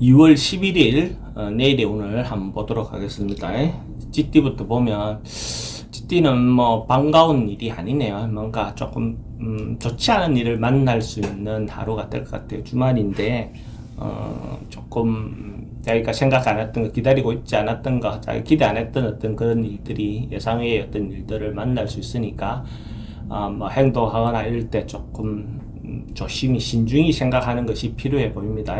2월 11일 내일이 오늘 한번 보도록 하겠습니다. GT부터 보면 GT는 뭐 반가운 일이 아니네요. 뭔가 조금 좋지 않은 일을 만날 수 있는 하루가 될 것 같아요. 주말인데 조금 자기가 생각 안 했던 거, 기다리고 있지 않았던 거, 자기가 기대 안 했던 어떤 그런 일들이 예상 외의 어떤 일들을 만날 수 있으니까 뭐 행동하거나 이럴 때 조금 조심히 신중히 생각하는 것이 필요해 보입니다.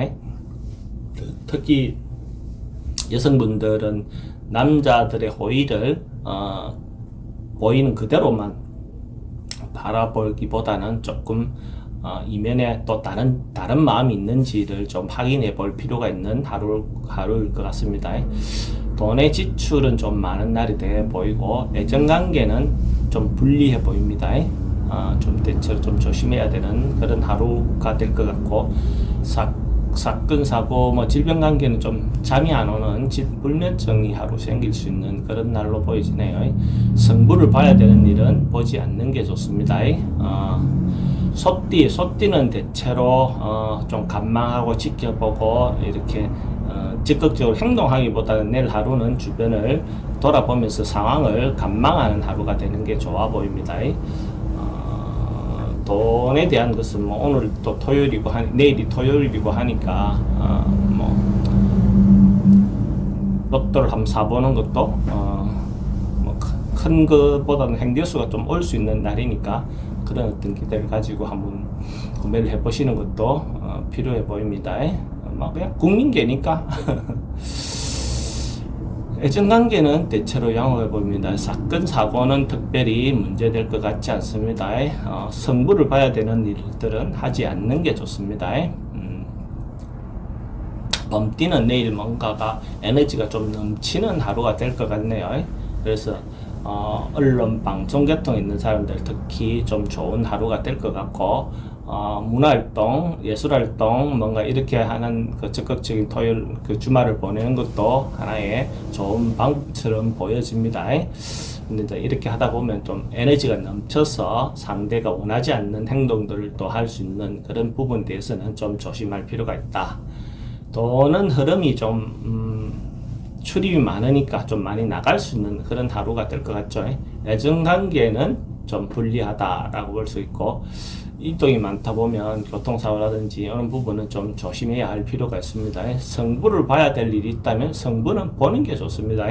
특히 여성분들은 남자들의 호의를 보이는 그대로만 바라보기보다는 조금 이면에 또 다른 마음이 있는지를 좀 확인해 볼 필요가 있는 하루일 것 같습니다. 돈의 지출은 좀 많은 날이 돼 보이고 애정관계는 좀 불리해 보입니다. 좀 대체로 좀 조심해야 되는 그런 하루가 될 것 같고, 사건, 사고, 뭐 질병관계는 좀 잠이 안 오는 불면증이 하루 생길 수 있는 그런 날로 보여지네요. 성부를 봐야 되는 일은 보지 않는 게 좋습니다. 소띠는 대체로 좀 관망하고 지켜보고 이렇게 적극적으로 행동하기보다는 내일 하루는 주변을 돌아보면서 상황을 관망하는 하루가 되는 게 좋아 보입니다. 돈에 대한 것은 뭐 오늘 또 토요일이고 내일이 토요일이고 하니까 뭐 로또를 한번 사보는 것도 뭐 큰 것보다는 행대수가 좀 올 수 있는 날이니까 그런 어떤 기대를 가지고 한번 구매를 해보시는 것도 필요해 보입니다. 뭐 그냥 국민계니까. 애정관계는 대체로 양호해 보입니다. 사건, 사고는 특별히 문제될 것 같지 않습니다. 성부를 봐야 되는 일들은 하지 않는 게 좋습니다. 범띠는 내일 뭔가가 에너지가 좀 넘치는 하루가 될 것 같네요. 그래서 언론, 방송 계통에 있는 사람들 특히 좀 좋은 하루가 될 것 같고, 문화활동, 예술활동, 뭔가 이렇게 하는 그 적극적인 토요일, 그 주말을 보내는 것도 하나의 좋은 방법처럼 보여집니다. 근데 이제 이렇게 하다 보면 좀 에너지가 넘쳐서 상대가 원하지 않는 행동들을 또 할 수 있는 그런 부분에 대해서는 좀 조심할 필요가 있다. 돈은 흐름이 좀, 출입이 많으니까 좀 많이 나갈 수 있는 그런 하루가 될 것 같죠. 애정관계는 좀 불리하다라고 볼 수 있고, 이동이 많다 보면 교통사고라든지 이런 부분은 좀 조심해야 할 필요가 있습니다. 성부를 봐야 될 일이 있다면 성부는 보는 게 좋습니다.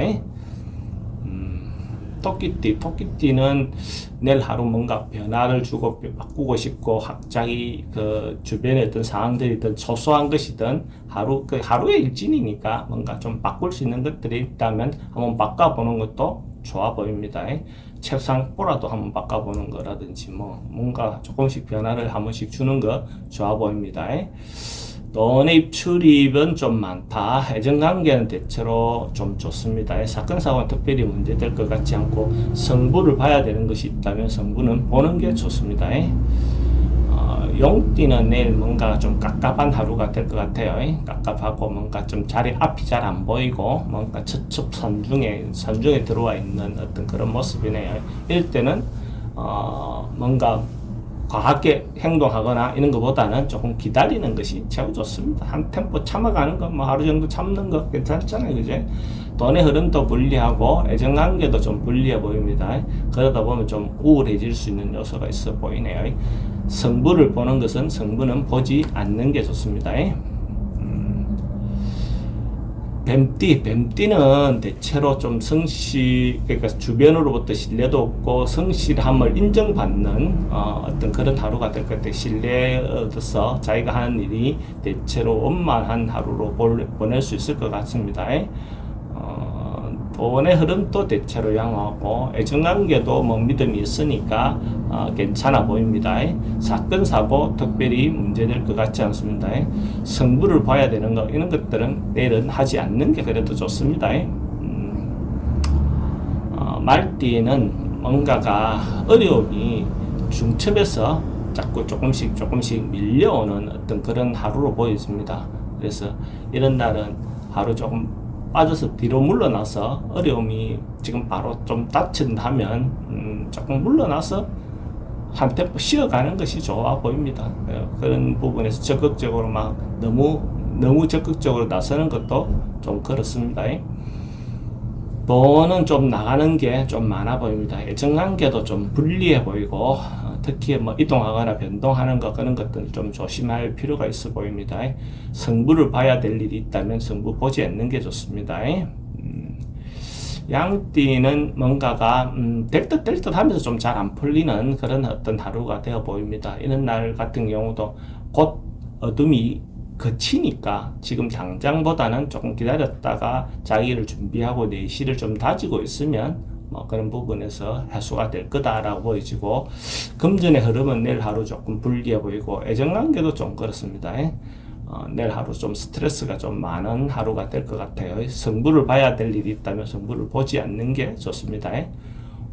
토끼띠는 내일 하루 뭔가 변화를 주고 바꾸고 싶고, 갑자기 그 주변의 어떤 상황들이든 소소한 것이든 하루의 일진이니까 뭔가 좀 바꿀 수 있는 것들이 있다면 한번 바꿔보는 것도 좋아 보입니다. 책상보라도 한번 바꿔보는 거라든지 뭐 뭔가 조금씩 변화를 한 번씩 주는 거 좋아 보입니다. 돈의 출입은 좀 많다. 애정관계는 대체로 좀 좋습니다. 사건, 사고는 특별히 문제될 것 같지 않고, 성부를 봐야 되는 것이 있다면 성부는 보는 게 좋습니다. 용띠는 내일 뭔가 좀 깝깝한 하루가 될 것 같아요. 깝깝하고 뭔가 좀 자리 앞이 잘 안 보이고 뭔가 선중에 들어와 있는 어떤 그런 모습이네요. 이럴 때는 뭔가 과하게 행동하거나 이런 것보다는 조금 기다리는 것이 최고 좋습니다. 한 템포 참아가는 거, 뭐 하루 정도 참는 거 괜찮잖아요. 그제? 돈의 흐름도 불리하고 애정관계도 좀 불리해 보입니다. 그러다 보면 좀 우울해질 수 있는 요소가 있어 보이네요. 성부를 보는 것은 성부는 보지 않는 게 좋습니다. 뱀띠는 대체로 좀 그러니까 주변으로부터 신뢰도 없고 성실함을 인정받는 어떤 그런 하루가 될 것 같아요. 신뢰 얻어서 자기가 하는 일이 대체로 원만한 하루로 보낼 수 있을 것 같습니다. 돈의 흐름도 대체로 양호하고 애정관계도 뭐 믿음이 있으니까 괜찮아 보입니다. 사건, 사고 특별히 문제될 것 같지 않습니다. 성부를 봐야 되는 거, 이런 것들은 내일은 하지 않는 게 그래도 좋습니다. 말띠는 뭔가가 어려움이 중첩에서 자꾸 조금씩 밀려오는 어떤 그런 하루로 보여집니다. 그래서 이런 날은 하루 조금 빠져서 뒤로 물러나서, 어려움이 지금 바로 좀 닥친다면 조금 물러나서 한 템포 쉬어가는 것이 좋아 보입니다. 그런 부분에서 적극적으로 막 너무 너무 적극적으로 나서는 것도 좀 그렇습니다. 돈은 좀 나가는 게 좀 많아 보입니다. 애정관계도 좀 불리해 보이고 특히 뭐 이동하거나 변동하는 것 그런 것들은 좀 조심할 필요가 있어 보입니다. 성부를 봐야 될 일이 있다면 성부 보지 않는 게 좋습니다. 양띠는 뭔가가 될 듯 하면서 좀 잘 안 풀리는 그런 어떤 하루가 되어 보입니다. 이런 날 같은 경우도 곧 어둠이 그치니까 지금 당장보다는 조금 기다렸다가 자기를 준비하고 내실을 좀 다지고 있으면 뭐 그런 부분에서 해소가 될 거다라고 보여지고, 금전의 흐름은 내일 하루 조금 불리해 보이고 애정관계도 좀 그렇습니다. 내일 하루 좀 스트레스가 좀 많은 하루가 될 것 같아요. 성부를 봐야 될 일이 있다면 성부를 보지 않는 게 좋습니다.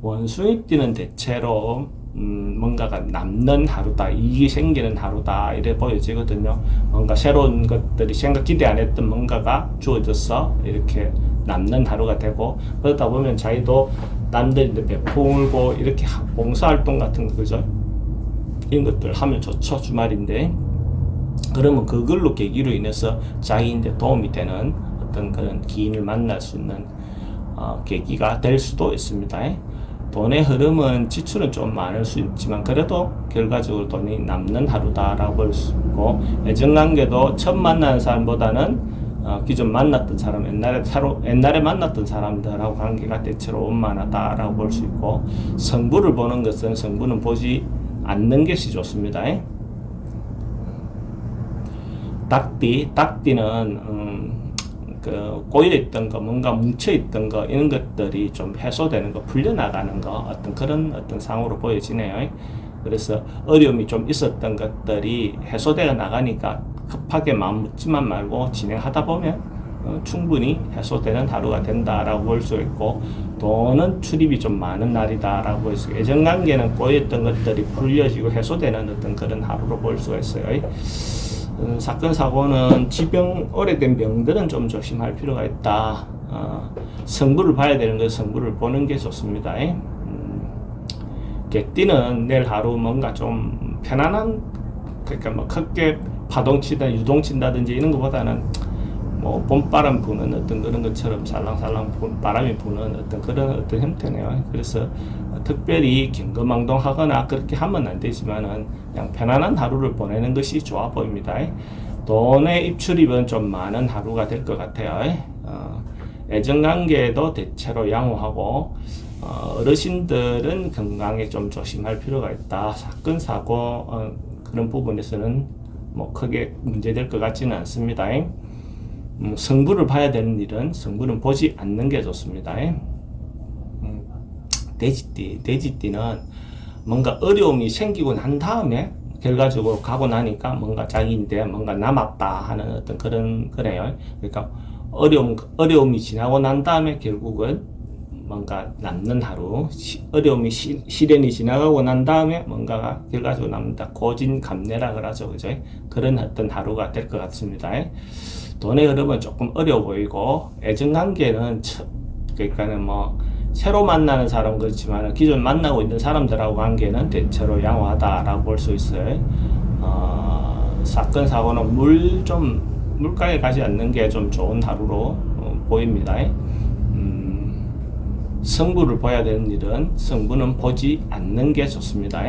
원숭이띠는 대체로 뭔가가 남는 하루다, 이익이 생기는 하루다 이래 보여지거든요. 뭔가 새로운 것들이 생각 기대 안 했던 뭔가가 주어져서 이렇게 남는 하루가 되고, 그러다 보면 자기도 남들한테 베풀고 이렇게 봉사활동 같은 거, 그죠? 이런 것들 하면 좋죠, 주말인데. 그러면 그걸로 계기로 인해서 자기인데 도움이 되는 어떤 그런 기인을 만날 수 있는 계기가 될 수도 있습니다. 돈의 흐름은 지출은 좀 많을 수 있지만 그래도 결과적으로 돈이 남는 하루다라고 볼 수 있고, 애정관계도 처음 만나는 사람보다는 기존 만났던 사람, 옛날에 만났던 사람들하고 관계가 대체로 원만하다라고 볼 수 있고, 성부를 보는 것은 성부는 보지 않는 것이 좋습니다. 닭띠는 꼬여있던 거, 뭔가 뭉쳐있던 거, 이런 것들이 좀 해소되는 거, 풀려나가는 거, 어떤 상으로 보여지네요. 그래서 어려움이 좀 있었던 것들이 해소되어 나가니까 급하게 마음 먹지만 말고 진행하다 보면 충분히 해소되는 하루가 된다라고 볼 수 있고, 돈은 출입이 좀 많은 날이다라고 볼 수 있고, 애정관계는 꼬였던 것들이 풀려지고 해소되는 어떤 그런 하루로 볼 수가 있어요. 사건 사고는 지병, 오래된 병들은 좀 조심할 필요가 있다. 성부를 봐야 되는 것, 성부를 보는 게 좋습니다. 개띠는 내일 하루 뭔가 좀 편안한, 그러니까 뭐 크게 파동치다 유동친다든지 이런 것보다는 뭐 봄바람 부는 어떤 그런 것처럼 살랑살랑 바람이 부는 어떤 그런 어떤 형태네요. 그래서 특별히 긴거망동하거나 그렇게 하면 안 되지만은 그냥 편안한 하루를 보내는 것이 좋아 보입니다. 돈의 입출입은 좀 많은 하루가 될 것 같아요. 애정관계도 대체로 양호하고, 어르신들은 건강에 좀 조심할 필요가 있다. 사건 사고 그런 부분에서는 뭐 크게 문제될 것 같지는 않습니다. 성부를 봐야 되는 일은 성부는 보지 않는 게 좋습니다. 돼지띠는 뭔가 어려움이 생기고 난 다음에 결과적으로 가고 나니까 뭔가 자기인데 뭔가 남았다 하는 어떤 그래요. 그러니까 어려움이 지나고 난 다음에 결국은 뭔가 남는 하루, 시련이 지나가고 난 다음에 뭔가가 결과적으로 남는다. 고진감래라 그러죠, 그죠? 그런 어떤 하루가 될 것 같습니다. 돈의 흐름은 조금 어려워 보이고, 애정관계는 그러니까는 뭐 새로 만나는 사람 그렇지만 기존 만나고 있는 사람들하고 관계는 대체로 양호하다라고 볼 수 있어요. 사건 사고는 물가에 가지 않는 게 좀 좋은 하루로 보입니다. 성부를 봐야 되는 일은 성부는 보지 않는 게 좋습니다.